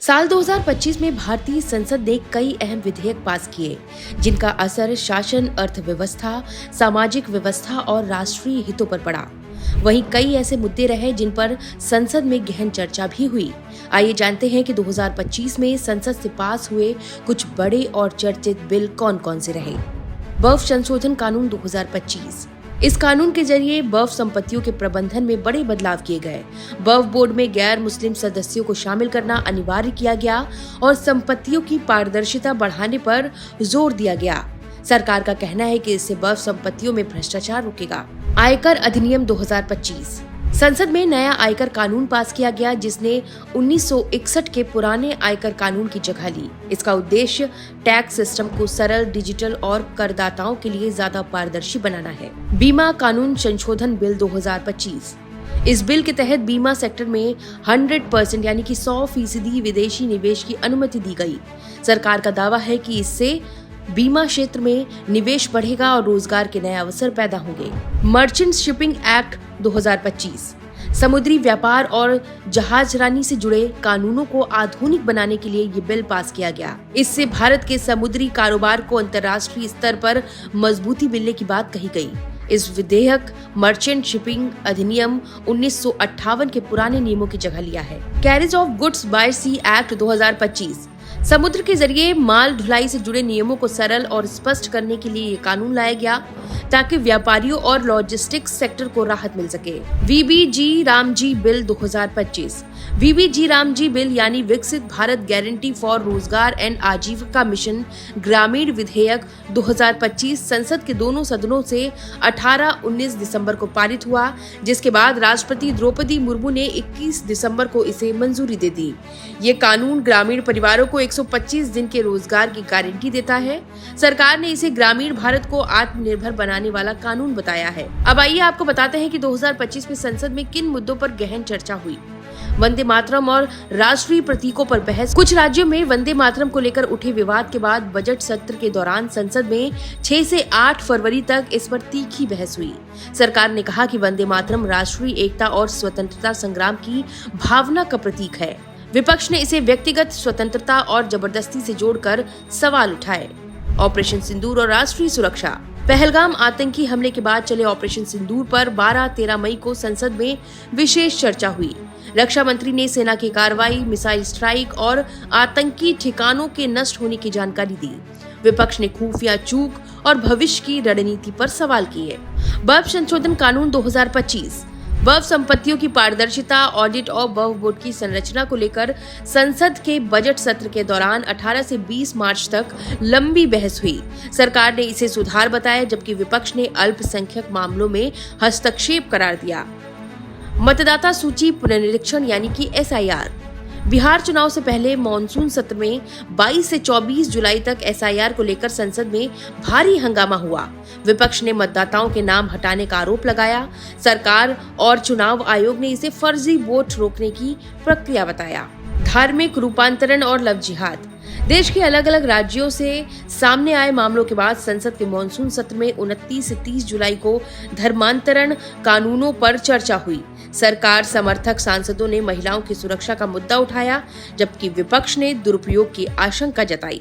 साल 2025 में भारतीय संसद ने कई अहम विधेयक पास किए, जिनका असर शासन, अर्थव्यवस्था, सामाजिक व्यवस्था और राष्ट्रीय हितों पर पड़ा। वहीं कई ऐसे मुद्दे रहे जिन पर संसद में गहन चर्चा भी हुई। आइए जानते हैं कि 2025 में संसद से पास हुए कुछ बड़े और चर्चित बिल कौन-कौन से रहे। वक्फ संशोधन कानून 2025। इस कानून के जरिए वक्फ संपत्तियों के प्रबंधन में बड़े बदलाव किए गए। वक्फ बोर्ड में गैर मुस्लिम सदस्यों को शामिल करना अनिवार्य किया गया और संपत्तियों की पारदर्शिता बढ़ाने पर जोर दिया गया। सरकार का कहना है कि इससे वक्फ संपत्तियों में भ्रष्टाचार रुकेगा। आयकर अधिनियम 2025। संसद में नया आयकर कानून पास किया गया, जिसने 1961 के पुराने आयकर कानून की जगह ली। इसका उद्देश्य टैक्स सिस्टम को सरल, डिजिटल और करदाताओं के लिए ज्यादा पारदर्शी बनाना है। बीमा कानून संशोधन बिल 2025। इस बिल के तहत बीमा सेक्टर में 100% यानी कि 100% विदेशी निवेश की अनुमति दी गई। सरकार का दावा है कि इससे बीमा क्षेत्र में निवेश बढ़ेगा और रोजगार के नए अवसर पैदा होंगे। Merchant shipping act 2025। समुद्री व्यापार और जहाजरानी से जुड़े कानूनों को आधुनिक बनाने के लिए ये बिल पास किया गया। इससे भारत के समुद्री कारोबार को अंतर्राष्ट्रीय स्तर पर मजबूती मिलने की बात कही गई। इस विधेयक मर्चेंट शिपिंग अधिनियम 1958 के पुराने नियमों की जगह लिया है। Carriage of goods by sea act 2025। समुद्र के जरिए माल ढुलाई से जुड़े नियमों को सरल और स्पष्ट करने के लिए ये कानून लाया गया, ताकि व्यापारियों और लॉजिस्टिक्स सेक्टर को राहत मिल सके। VBG Ramji bill 2025। VBG Ramji bill यानी विकसित भारत गारंटी फॉर रोजगार एंड आजीविका मिशन ग्रामीण विधेयक 2025 संसद के दोनों सदनों से 18-19 दिसंबर को पारित हुआ, जिसके बाद राष्ट्रपति द्रौपदी मुर्मू ने 21 दिसंबर को इसे मंजूरी दे दी। ये कानून ग्रामीण परिवारों को 125 दिन के रोजगार की गारंटी देता है। सरकार ने इसे ग्रामीण भारत को आत्मनिर्भर बनाने वाला कानून बताया है। अब आइए आपको बताते हैं कि 2025 में संसद में किन मुद्दों पर गहन चर्चा हुई। वंदे मातरम और राष्ट्रीय प्रतीकों पर बहस। कुछ राज्यों में वंदे मातरम को लेकर उठे विवाद के बाद बजट सत्र के दौरान संसद में 6 से 8 फरवरी तक इस पर तीखी बहस हुई। सरकार ने कहा कि वंदे मातरम राष्ट्रीय एकता और स्वतंत्रता संग्राम की भावना का प्रतीक है। विपक्ष ने इसे व्यक्तिगत स्वतंत्रता और जबरदस्ती से जोड़कर सवाल उठाए। ऑपरेशन सिंदूर और राष्ट्रीय सुरक्षा। पहलगाम आतंकी हमले के बाद चले ऑपरेशन सिंदूर पर 12-13 मई को संसद में विशेष चर्चा हुई। रक्षा मंत्री ने सेना की कार्रवाई, मिसाइल स्ट्राइक और आतंकी ठिकानों के नष्ट होने की जानकारी दी। विपक्ष ने खुफिया चूक और भविष्य की रणनीति पर सवाल किए। वक्फ संशोधन कानून 2025। वक्फ संपत्तियों की पारदर्शिता, ऑडिट और वक्फ बोर्ड की संरचना को लेकर संसद के बजट सत्र के दौरान 18 से 20 मार्च तक लंबी बहस हुई। सरकार ने इसे सुधार बताया, जबकि विपक्ष ने अल्पसंख्यक मामलों में हस्तक्षेप करार दिया। मतदाता सूची पुनरीक्षण यानी कि SIR। बिहार चुनाव से पहले मॉनसून सत्र में 22 से 24 जुलाई तक SIR को लेकर संसद में भारी हंगामा हुआ। विपक्ष ने मतदाताओं के नाम हटाने का आरोप लगाया। सरकार और चुनाव आयोग ने इसे फर्जी वोट रोकने की प्रक्रिया बताया। धार्मिक रूपांतरण और लव जिहाद। देश के अलग अलग राज्यों से सामने आए मामलों के बाद संसद के मॉनसून सत्र में 29 से 30 जुलाई को धर्मांतरण कानूनों पर चर्चा हुई। सरकार समर्थक सांसदों ने महिलाओं की सुरक्षा का मुद्दा उठाया, जबकि विपक्ष ने दुरुपयोग की आशंका जताई।